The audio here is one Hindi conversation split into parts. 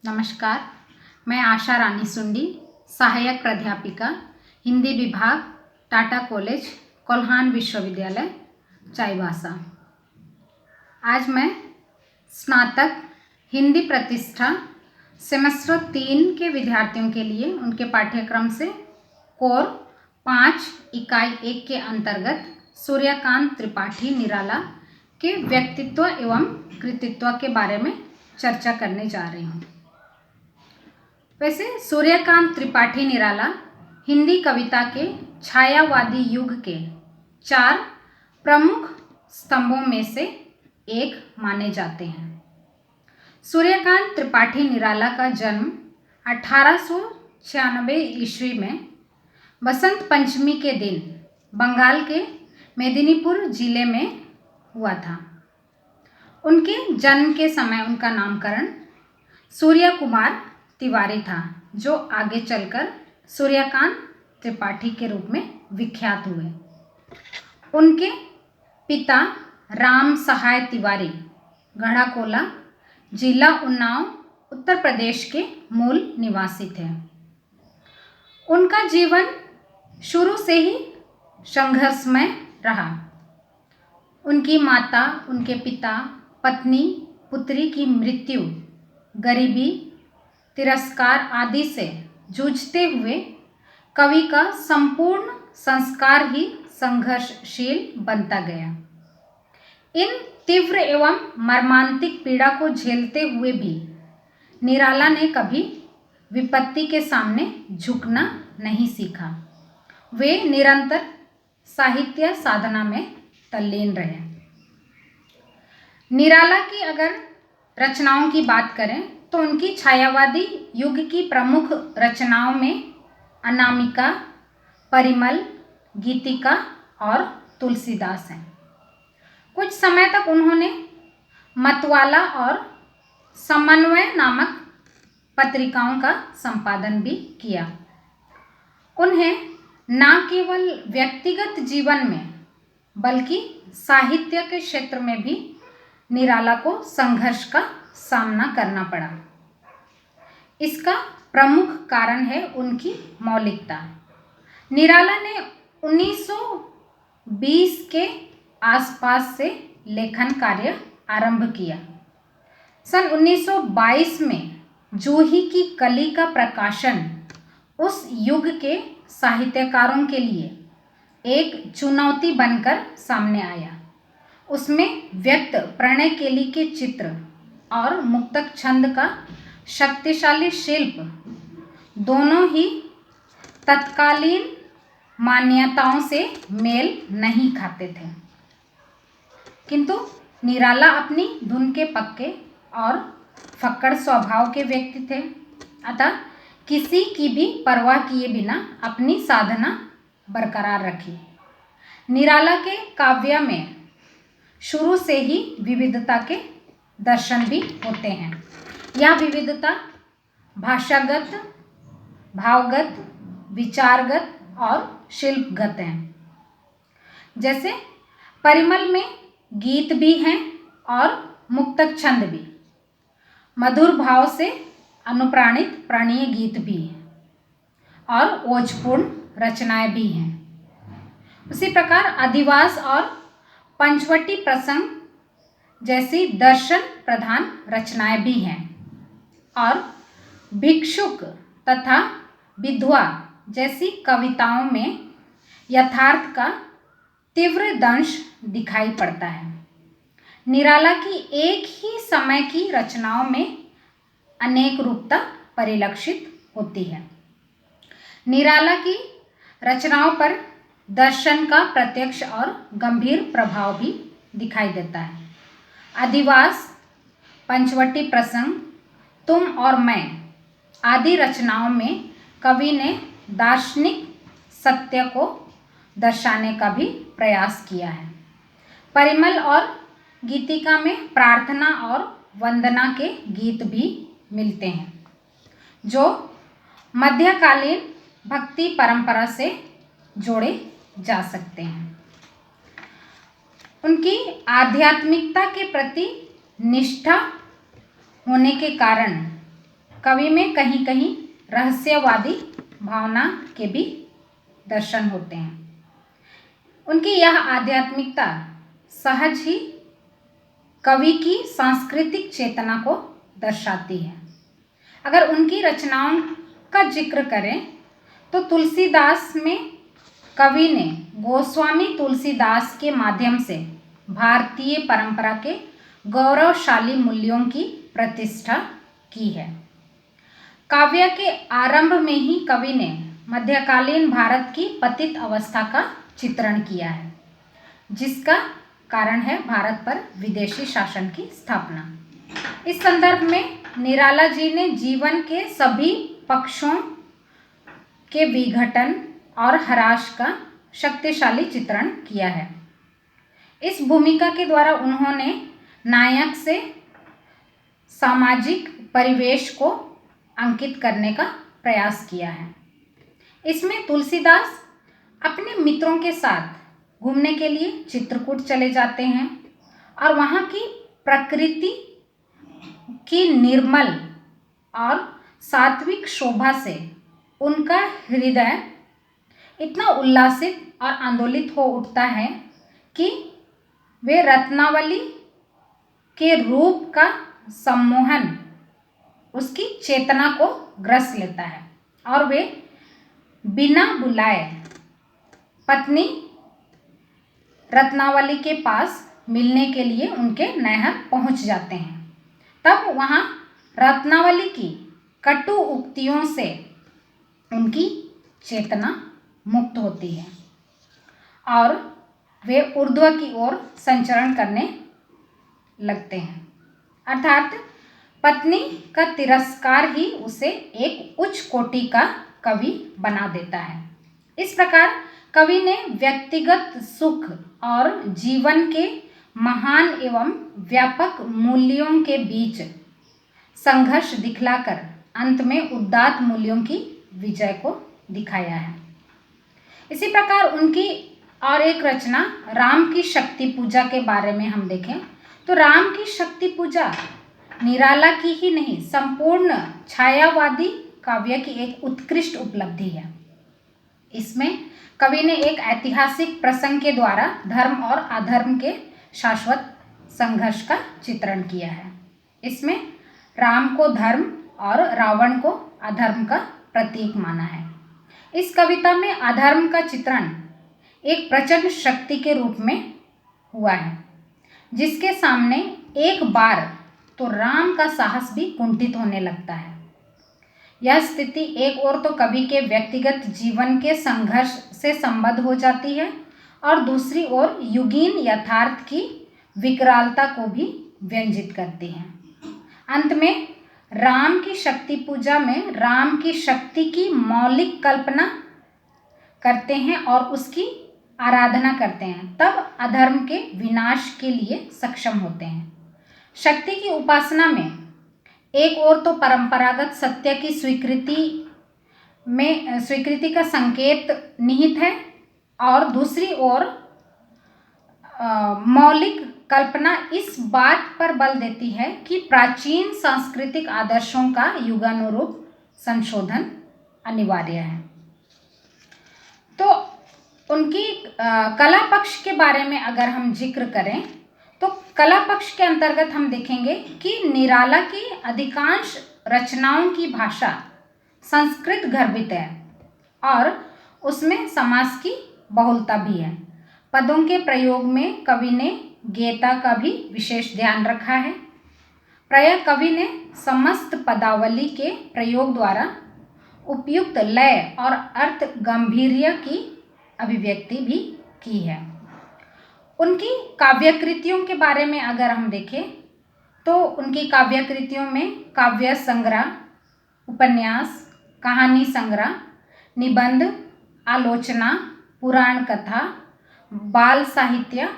नमस्कार, मैं आशा रानी सुंडी, सहायक प्राध्यापिका, हिंदी विभाग, टाटा कॉलेज, कोल्हान विश्वविद्यालय, चाईबासा। आज मैं स्नातक हिंदी प्रतिष्ठा सेमेस्टर 3 के विद्यार्थियों के लिए उनके पाठ्यक्रम से कोर 5 इकाई 1 के अंतर्गत सूर्यकांत त्रिपाठी निराला के व्यक्तित्व एवं कृतित्व के बारे में चर्चा करने जा रही हूँ। वैसे सूर्यकांत त्रिपाठी निराला हिंदी कविता के छायावादी युग के 4 प्रमुख स्तंभों में से एक माने जाते हैं। सूर्यकांत त्रिपाठी निराला का जन्म 1896 ईस्वी में बसंत पंचमी के दिन बंगाल के मेदिनीपुर जिले में हुआ था। उनके जन्म के समय उनका नामकरण सूर्य कुमार तिवारी था, जो आगे चलकर सूर्यकांत त्रिपाठी के रूप में विख्यात हुए। उनके पिता राम सहाय तिवारी गढ़ाकोला, जिला उन्नाव, उत्तर प्रदेश के मूल निवासी थे। उनका जीवन शुरू से ही संघर्षमय रहा। उनकी माता, उनके पिता, पत्नी, पुत्री की मृत्यु, गरीबी, तिरस्कार आदि से जूझते हुए कवि का संपूर्ण संस्कार ही संघर्षशील बनता गया। इन तीव्र एवं मर्मांतिक पीड़ा को झेलते हुए भी निराला ने कभी विपत्ति के सामने झुकना नहीं सीखा। वे निरंतर साहित्य साधना में तल्लीन रहे। निराला की अगर रचनाओं की बात करें तो उनकी छायावादी युग की प्रमुख रचनाओं में अनामिका, परिमल, गीतिका और तुलसीदास हैं। कुछ समय तक उन्होंने मतवाला और समन्वय नामक पत्रिकाओं का संपादन भी किया। उन्हें न केवल व्यक्तिगत जीवन में बल्कि साहित्य के क्षेत्र में भी निराला को संघर्ष का सामना करना पड़ा। इसका प्रमुख कारण है उनकी मौलिकता। निराला ने 1920 के आसपास से लेखन कार्य आरंभ किया। सन 1922 में जूही की कली का प्रकाशन उस युग के साहित्यकारों के लिए एक चुनौती बनकर सामने आया। उसमें व्यक्त प्रणय केली के चित्र और मुक्तक छंद का शक्तिशाली शिल्प दोनों ही तत्कालीन मान्यताओं से मेल नहीं खाते थे। किंतु निराला अपनी धुन के पक्के और फक्कड़ स्वभाव के व्यक्ति थे, अतः किसी की भी परवाह किए बिना अपनी साधना बरकरार रखी। निराला के काव्य में शुरू से ही विविधता के दर्शन भी होते हैं। यह विविधता भाषागत, भावगत, विचारगत और शिल्पगत हैं। जैसे परिमल में गीत भी हैं और मुक्तक छंद भी, मधुर भाव से अनुप्राणित प्रणीय गीत भी हैं और ओजपूर्ण रचनाएं भी हैं। उसी प्रकार अधिवास और पंचवटी प्रसंग जैसी दर्शन प्रधान रचनाएं भी हैं और भिक्षुक तथा विधवा जैसी कविताओं में यथार्थ का तीव्र दंश दिखाई पड़ता है। निराला की एक ही समय की रचनाओं में अनेक रूपता परिलक्षित होती है। निराला की रचनाओं पर दर्शन का प्रत्यक्ष और गंभीर प्रभाव भी दिखाई देता है। अधिवास, पंचवटी प्रसंग, तुम और मैं आदि रचनाओं में कवि ने दार्शनिक सत्य को दर्शाने का भी प्रयास किया है। परिमल और गीतिका में प्रार्थना और वंदना के गीत भी मिलते हैं, जो मध्यकालीन भक्ति परंपरा से जोड़े जा सकते हैं। उनकी आध्यात्मिकता के प्रति निष्ठा होने के कारण कवि में कहीं कहीं रहस्यवादी भावना के भी दर्शन होते हैं। उनकी यह आध्यात्मिकता सहज ही कवि की सांस्कृतिक चेतना को दर्शाती है। अगर उनकी रचनाओं का जिक्र करें तो तुलसीदास में कवि ने गोस्वामी तुलसीदास के माध्यम से भारतीय परंपरा के गौरवशाली मूल्यों की प्रतिष्ठा की है। काव्य के आरंभ में ही कवि ने मध्यकालीन भारत की पतित अवस्था का चित्रण किया है, जिसका कारण है भारत पर विदेशी शासन की स्थापना। इस संदर्भ में निराला जी ने जीवन के सभी पक्षों के विघटन और ह्रास का शक्तिशाली चित्रण किया है। इस भूमिका के द्वारा उन्होंने नायक से सामाजिक परिवेश को अंकित करने का प्रयास किया है। इसमें तुलसीदास अपने मित्रों के साथ घूमने के लिए चित्रकूट चले जाते हैं और वहाँ की प्रकृति की निर्मल और सात्विक शोभा से उनका हृदय इतना उल्लासित और आंदोलित हो उठता है कि वे रत्नावली के रूप का सम्मोहन उसकी चेतना को ग्रस लेता है और वे बिना बुलाए पत्नी रत्नावली के पास मिलने के लिए उनके नैहर पहुंच जाते हैं। तब वहाँ रत्नावली की कटु उक्तियों से उनकी चेतना मुक्त होती है और वे ऊर्ध्व की ओर संचरण करने लगते हैं, अर्थात पत्नी का तिरस्कार ही उसे एक उच्च कोटि का कवि बना देता है। इस प्रकार कवि ने व्यक्तिगत सुख और जीवन के महान एवं व्यापक मूल्यों के बीच संघर्ष दिखलाकर अंत में उदात्त मूल्यों की विजय को दिखाया है। इसी प्रकार उनकी और एक रचना राम की शक्ति पूजा के बारे में हम देखें तो राम की शक्ति पूजा निराला की ही नहीं, संपूर्ण छायावादी काव्य की एक उत्कृष्ट उपलब्धि है। इसमें कवि ने एक ऐतिहासिक प्रसंग के द्वारा धर्म और अधर्म के शाश्वत संघर्ष का चित्रण किया है। इसमें राम को धर्म और रावण को अधर्म का प्रतीक माना है। इस कविता में अधर्म का चित्रण एक प्रचंड शक्ति के रूप में हुआ है, जिसके सामने एक बार तो राम का साहस भी कुंठित होने लगता है। यह स्थिति एक ओर तो कवि के व्यक्तिगत जीवन के संघर्ष से संबद्ध हो जाती है और दूसरी ओर युगीन यथार्थ की विकरालता को भी व्यंजित करती है। अंत में राम की शक्ति पूजा में राम की शक्ति की मौलिक कल्पना करते हैं और उसकी आराधना करते हैं, तब अधर्म के विनाश के लिए सक्षम होते हैं। शक्ति की उपासना में एक ओर तो परंपरागत सत्य की स्वीकृति का संकेत निहित है और दूसरी ओर मौलिक कल्पना इस बात पर बल देती है कि प्राचीन सांस्कृतिक आदर्शों का युगानुरूप संशोधन अनिवार्य है। तो उनकी कला पक्ष के बारे में अगर हम जिक्र करें तो कला पक्ष के अंतर्गत हम देखेंगे कि निराला की अधिकांश रचनाओं की भाषा संस्कृत गर्भित है और उसमें समास की बहुलता भी है। पदों के प्रयोग में कवि ने गेयता का भी विशेष ध्यान रखा है। प्रायः कवि ने समस्त पदावली के प्रयोग द्वारा उपयुक्त लय और अर्थ गंभीर्य की अभिव्यक्ति भी की है। उनकी काव्यकृतियों के बारे में अगर हम देखें तो उनकी काव्यकृतियों में काव्य संग्रह, उपन्यास, कहानी संग्रह, निबंध, आलोचना, पुराण कथा, बाल साहित्य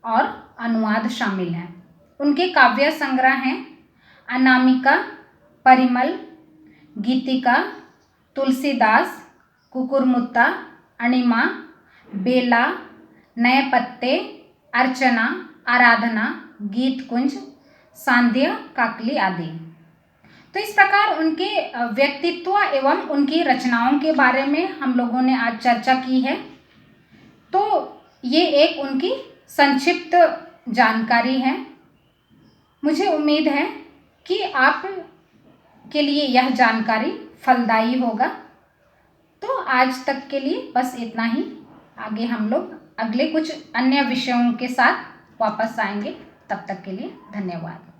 और अनुवाद शामिल हैं। उनके काव्य संग्रह हैं अनामिका, परिमल, गीतिका, तुलसीदास, कुकुरमुत्ता, अणिमा, बेला, नए पत्ते, अर्चना, आराधना, गीत कुंज, सांध्य, काकली आदि। तो इस प्रकार उनके व्यक्तित्व एवं उनकी रचनाओं के बारे में हम लोगों ने आज चर्चा की है। तो ये एक उनकी संक्षिप्त जानकारी है। मुझे उम्मीद है कि आप के लिए यह जानकारी फलदायी होगा। तो आज तक के लिए बस इतना ही। आगे हम लोग अगले कुछ अन्य विषयों के साथ वापस आएंगे। तब तक के लिए धन्यवाद।